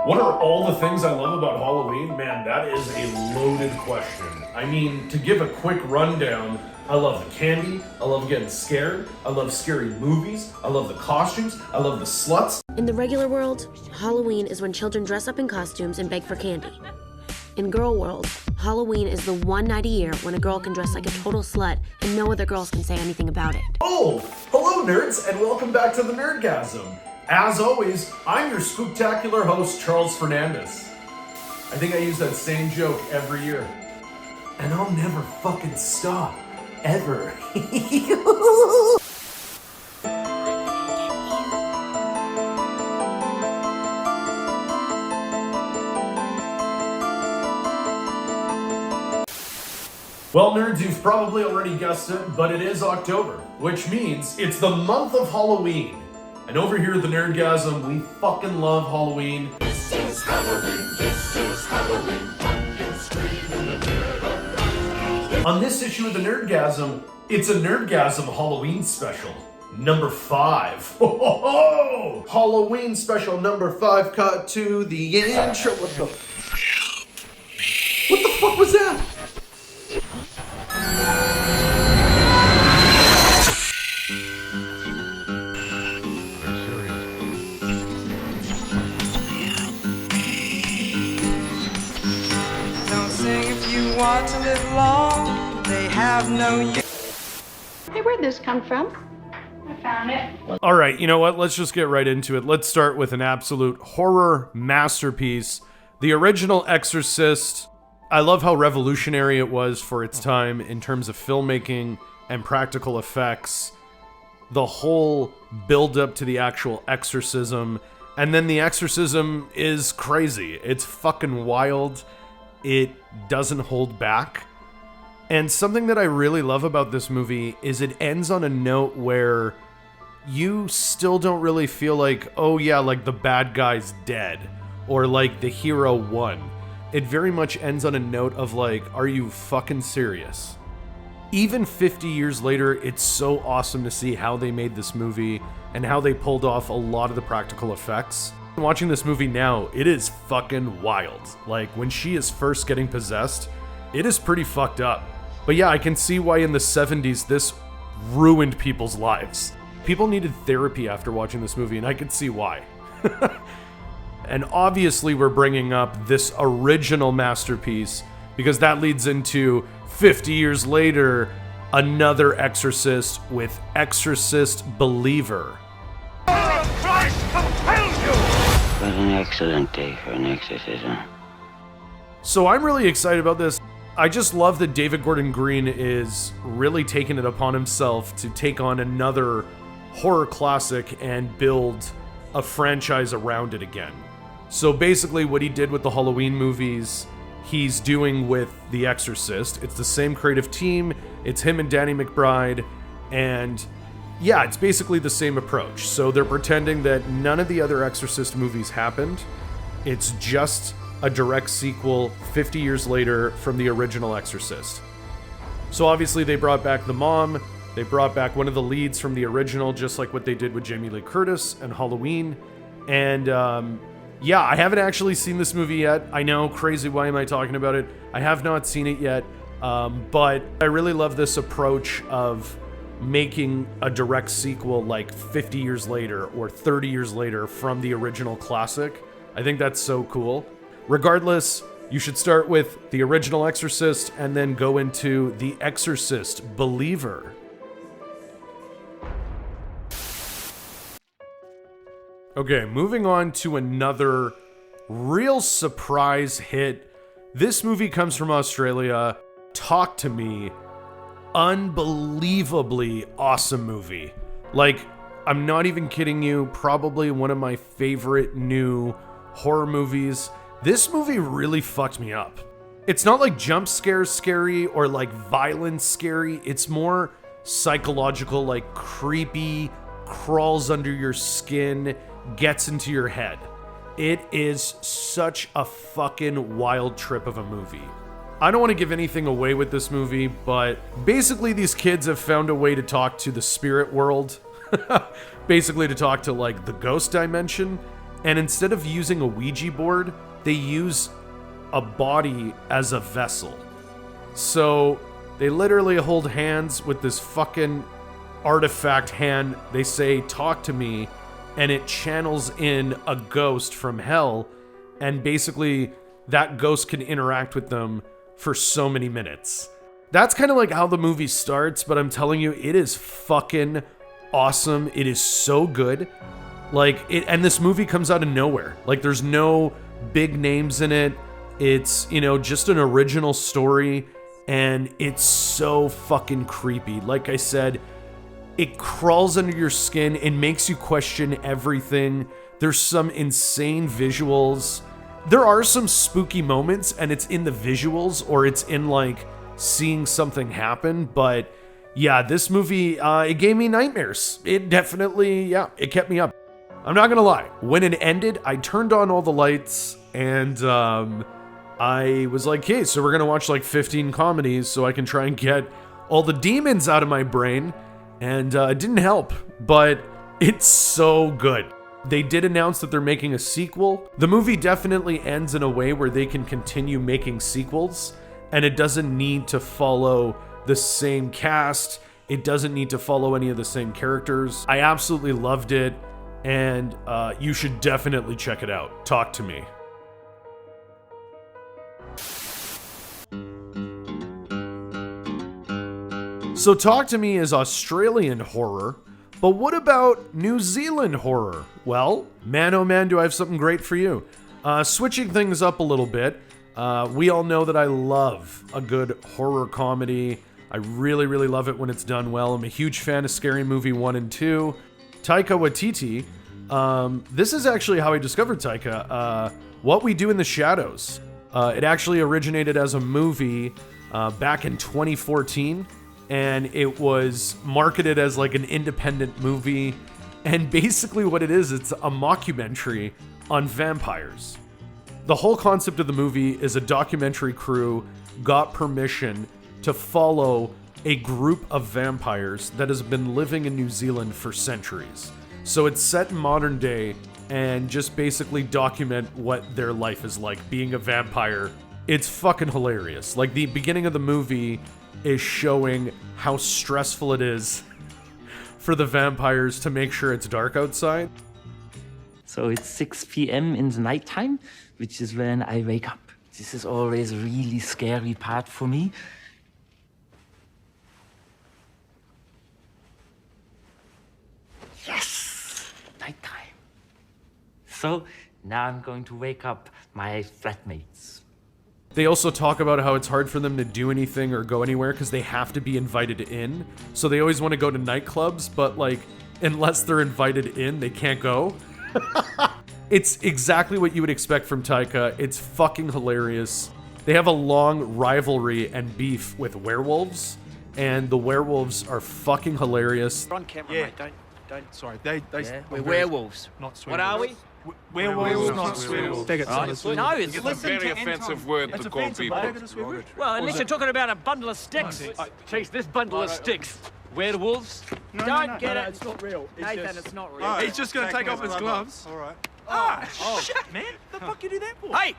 What are all the things I love about Halloween? Man, that is a loaded question. I mean, to give a quick rundown, I love the candy, I love getting scared, I love scary movies, I love the costumes, I love the sluts. In the regular world, Halloween is when children dress up in costumes and beg for candy. In girl world, Halloween is the one night a year when a girl can dress like a total slut and no other girls can say anything about it. Oh, hello nerds, and welcome back to the Nerdgasm. As always, I'm your spooktacular host, Charles Fernandez. I think I use that same joke every year. And I'll never fucking stop. Ever. Well, nerds, you've probably already guessed it, but it is October, which means it's the month of Halloween. And over here at the Nerdgasm, we fucking love Halloween. This is Halloween, pumpkin scream in the dead of night. On this issue of the Nerdgasm, it's a Nerdgasm Halloween special, number 5. Ho, ho, ho! Halloween special number 5, cut to the intro. What the fuck was that? Want to live long, they have no use. Hey, where'd this come from? I found it. All right, you know what? Let's just get right into it. Let's start with an absolute horror masterpiece. The original Exorcist. I love how revolutionary it was for its time in terms of filmmaking and practical effects. The whole build-up to the actual exorcism. And then the exorcism is crazy. It's fucking wild. It doesn't hold back. And something that I really love about this movie is it ends on a note where you still don't really feel like, oh yeah, like the bad guy's dead, or like the hero won. It very much ends on a note of like, are you fucking serious? Even 50 years later, it's so awesome to see how they made this movie and how they pulled off a lot of the practical effects. Watching this movie now, it is fucking wild. Like, when she is first getting possessed, it is pretty fucked up. But yeah, I can see why in the 70s this ruined people's lives. People needed therapy after watching this movie, and I could see why. And obviously we're bringing up this original masterpiece because that leads into 50 years later, another Exorcist with Exorcist Believer. Christ compels you! It was an excellent day for an exorcism. So I'm really excited about this. I just love that David Gordon Green is really taking it upon himself to take on another horror classic and build a franchise around it again. So basically what he did with the Halloween movies, he's doing with The Exorcist. It's the same creative team. It's him and Danny McBride. And yeah, it's basically the same approach. So they're pretending that none of the other Exorcist movies happened. It's just a direct sequel 50 years later from the original Exorcist. So obviously they brought back the mom. They brought back one of the leads from the original, just like what they did with Jamie Lee Curtis and Halloween. And yeah, I haven't actually seen this movie yet. I know, crazy, why am I talking about it? I have not seen it yet. But I really love this approach of making a direct sequel like 50 years later or 30 years later from the original classic. I think that's so cool. Regardless, you should start with the original Exorcist and then go into The Exorcist Believer. Okay, moving on to another real surprise hit. This movie comes from Australia. Talk to Me. Unbelievably awesome movie. Like, I'm not even kidding you, probably one of my favorite new horror movies. This movie really fucked me up. It's not like jump scares scary or like violence scary. It's more psychological, like creepy, crawls under your skin, gets into your head. It is such a fucking wild trip of a movie. I don't want to give anything away with this movie, but basically these kids have found a way to talk to the spirit world. Basically to talk to like the ghost dimension. And instead of using a Ouija board, they use a body as a vessel. So they literally hold hands with this fucking artifact hand. They say, "Talk to me," and it channels in a ghost from hell, and basically that ghost can interact with them for so many minutes. That's kind of like how the movie starts, but I'm telling you, it is fucking awesome. It is so good. And this movie comes out of nowhere. Like, there's no big names in it. It's, just an original story, and it's so fucking creepy. Like I said, it crawls under your skin and makes you question everything. There's some insane visuals. There are some spooky moments, and it's in the visuals, or it's in, seeing something happen. But yeah, this movie, it gave me nightmares. It definitely, it kept me up. I'm not gonna lie. When it ended, I turned on all the lights, and I was like, okay, so we're gonna watch 15 comedies so I can try and get all the demons out of my brain. And it didn't help, but it's so good. They did announce that they're making a sequel. The movie definitely ends in a way where they can continue making sequels, and it doesn't need to follow the same cast. It doesn't need to follow any of the same characters. I absolutely loved it, and you should definitely check it out. Talk to me. So Talk to Me is Australian horror, but what about New Zealand horror? Well, man oh man, do I have something great for you. Switching things up a little bit, we all know that I love a good horror comedy. I really, really love it when it's done well. I'm a huge fan of Scary Movie 1 and 2. Taika Waititi, this is actually how I discovered Taika. What We Do in the Shadows. It actually originated as a movie back in 2014. And it was marketed as an independent movie. And basically what it is, it's a mockumentary on vampires. The whole concept of the movie is a documentary crew got permission to follow a group of vampires that has been living in New Zealand for centuries. So it's set in modern day and just basically document what their life is like being a vampire. It's fucking hilarious. The beginning of the movie is showing how stressful it is for the vampires to make sure it's dark outside. So it's 6 p.m. in the nighttime, which is when I wake up. This is always a really scary part for me. Yes! Nighttime. So now I'm going to wake up my flatmates. They also talk about how it's hard for them to do anything or go anywhere because they have to be invited in. So they always want to go to nightclubs, but unless they're invited in, they can't go. It's exactly what you would expect from Taika. It's fucking hilarious. They have a long rivalry and beef with werewolves, and the werewolves are fucking hilarious. On camera, Yeah, mate. don't. Sorry, they. We're werewolves. Not swear. What are we? Werewolves, not swear. Right. No, it's It's a very offensive word to call people. well, unless you're talking about a bundle of sticks. Chase this bundle of sticks. Werewolves? Don't get it. It's not real. Nathan, it's not real. He's just going to take off his gloves. All right. Shit, man. The fuck you do that for? Hey!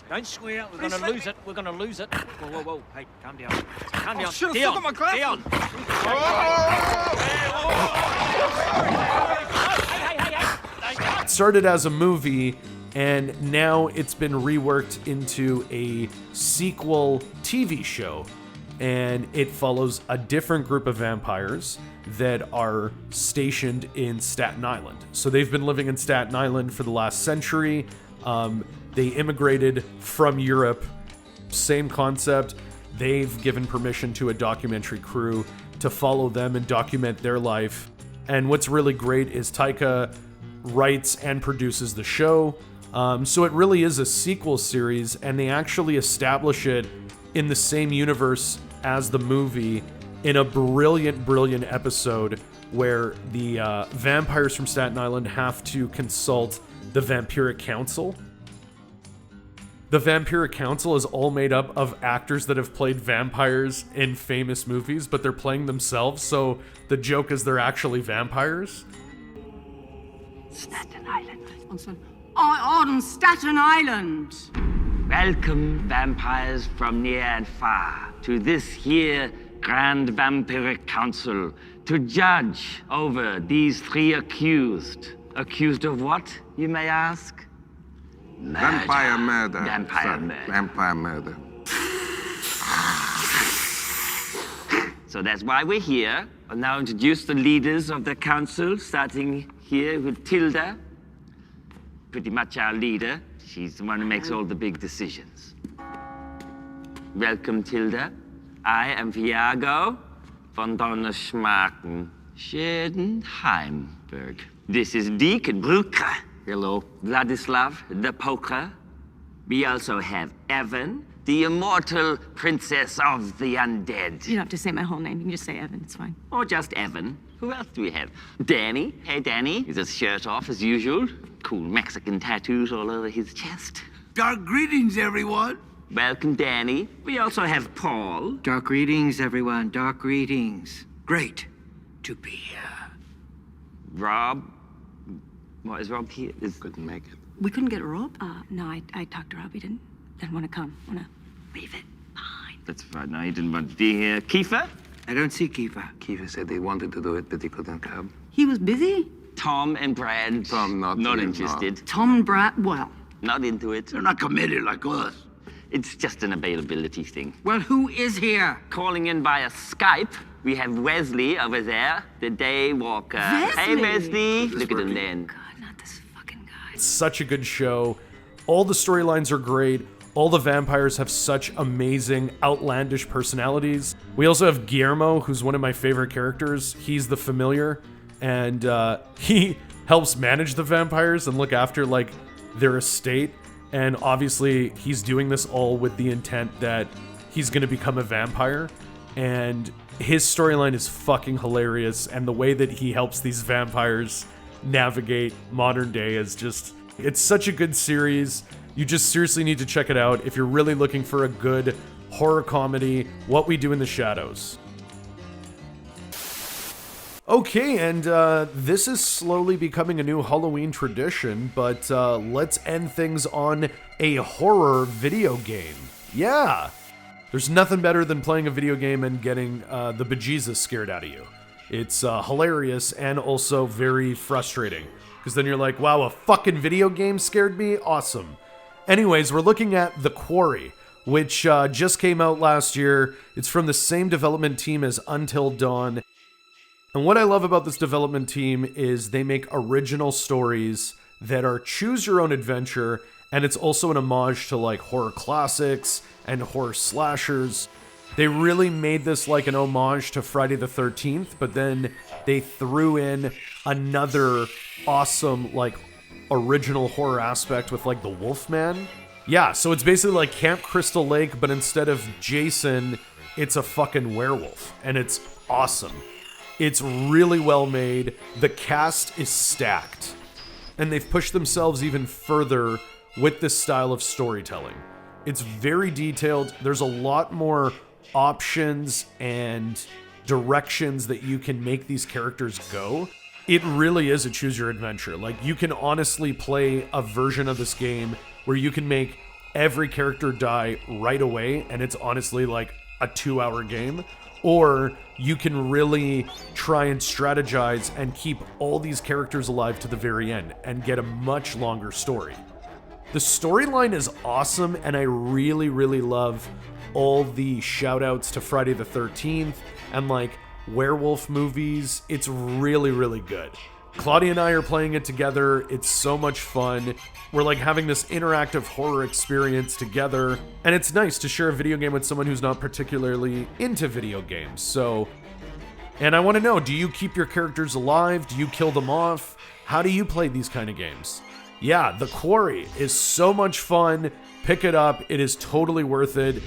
Don't swear. We're going to lose it. We're going to lose it. Whoa. Hey, calm down. Calm down. Shit, I still got my glasses. Dion. Hey. It started as a movie, and now it's been reworked into a sequel TV show. And it follows a different group of vampires that are stationed in Staten Island. So they've been living in Staten Island for the last century. They immigrated from Europe. Same concept. They've given permission to a documentary crew to follow them and document their life. And what's really great is Taika writes and produces the show. So it really is a sequel series, and they actually establish it in the same universe as the movie in a brilliant episode where the vampires from Staten Island have to consult the Vampiric Council. The Vampiric Council is all made up of actors that have played vampires in famous movies, but they're playing themselves, so the joke is they're actually vampires. Staten Island. On Staten Island. Welcome, vampires from near and far, to this here Grand Vampiric Council to judge over these three accused. Accused of what, you may ask? Murder. Vampire murder. Vampire sir. murder. Vampire murder. So that's why we're here. I'll now introduce the leaders of the council, starting here with Tilda. Pretty much our leader. She's the one who makes all the big decisions. Welcome, Tilda. I am Viago von Donnerschmarken, Schedenheimberg. This is Deacon Brucker. Hello. Vladislav, the poker. We also have Evan, the immortal princess of the undead. You don't have to say my whole name. You can just say Evan. It's fine. Or just Evan. Who else do we have? Danny. Hey, Danny. He's his shirt off as usual. Cool Mexican tattoos all over his chest. Dark greetings, everyone. Welcome, Danny. We also have Paul. Dark greetings, everyone. Dark greetings. Great to be here. Rob. What, is Rob here? Couldn't make it. We couldn't get Rob? No, I talked to Rob. He didn't want to come. Want to leave it behind. That's fine. No, he didn't want to be here. Kiefer? I don't see Kiefer. Kiefer said he wanted to do it, but he couldn't come. He was busy? Tom and Brad. Tom, not interested. Tom and Brad, well. Not into it. They're not committed like us. It's just an availability thing. Well, who is here? Calling in via Skype, we have Wesley over there, the day walker. Wesley? Hey, Wesley. Look at him then. God, not this fucking guy. It's such a good show. All the storylines are great. All the vampires have such amazing, outlandish personalities. We also have Guillermo, who's one of my favorite characters. He's the familiar, and he helps manage the vampires and look after, like, their estate. And obviously, he's doing this all with the intent that he's going to become a vampire. And his storyline is fucking hilarious. And the way that he helps these vampires navigate modern day is just... It's such a good series. You just seriously need to check it out if you're really looking for a good horror comedy. What We Do in the Shadows. Okay, and this is slowly becoming a new Halloween tradition, but let's end things on a horror video game. Yeah! There's nothing better than playing a video game and getting the bejesus scared out of you. It's hilarious and also very frustrating, because then you're like, wow, a fucking video game scared me? Awesome. Anyways, we're looking at The Quarry, which just came out last year. It's from the same development team as Until Dawn. And what I love about this development team is they make original stories that are choose your own adventure, and it's also an homage to like horror classics and horror slashers. They really made this like an homage to Friday the 13th, but then they threw in another awesome like original horror aspect with like the Wolfman. Yeah, so it's basically like Camp Crystal Lake, but instead of Jason, it's a fucking werewolf, and it's awesome. It's really well made. The cast is stacked. And they've pushed themselves even further with this style of storytelling. It's very detailed. There's a lot more options and directions that you can make these characters go. It really is a choose your adventure. Like, you can honestly play a version of this game where you can make every character die right away, and it's honestly like a 2-hour game. Or you can really try and strategize and keep all these characters alive to the very end and get a much longer story. The storyline is awesome, and I really, really love all the shout-outs to Friday the 13th and like werewolf movies. It's really, really good. Claudia and I are playing it together. It's so much fun. We're like having this interactive horror experience together, and it's nice to share a video game with someone who's not particularly into video games. So, and I want to know, do you keep your characters alive? Do you kill them off? How do you play these kind of games? Yeah, The Quarry is so much fun. Pick it up. It is totally worth it.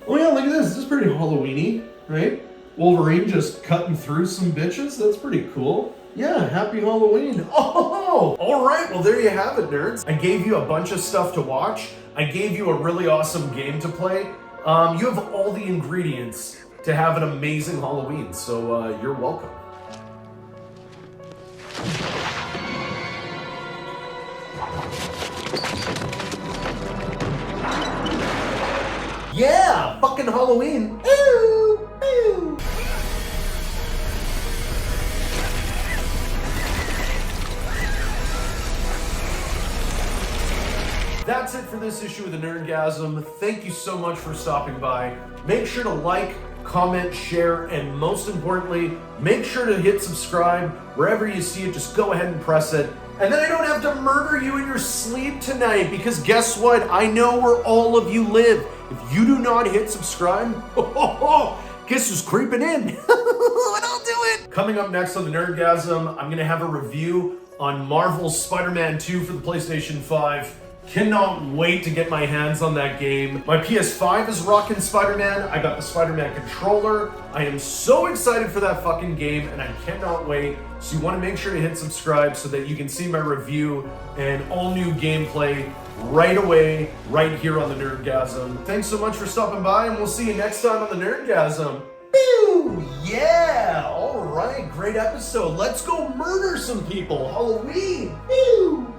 Oh yeah, look at this. This is pretty Halloween-y, right? Wolverine just cutting through some bitches. That's pretty cool. Yeah, happy Halloween. Oh, all right. Well, there you have it, nerds. I gave you a bunch of stuff to watch. I gave you a really awesome game to play. You have all the ingredients to have an amazing Halloween, so you're welcome. fucking Halloween. Ew, ew. That's it for this issue of the Nerdgasm. Thank you so much for stopping by. Make sure to like, comment, share, and most importantly, make sure to hit subscribe. Wherever you see it, just go ahead and press it. And then I don't have to murder you in your sleep tonight, because guess what? I know where all of you live. If you do not hit subscribe, guess who's creeping in? And I'll do it. Coming up next on the Nerdgasm, I'm gonna have a review on Marvel's Spider-Man 2 for the PlayStation 5. Cannot wait to get my hands on that game. My PS5 is rocking Spider-Man. I got the Spider-Man controller. I am so excited for that fucking game, and I cannot wait. So you want to make sure to hit subscribe so that you can see my review and all new gameplay right away, right here on the Nerdgasm. Thanks so much for stopping by, and we'll see you next time on the Nerdgasm. Pew! Yeah! All right, great episode. Let's go murder some people. Halloween. Pew!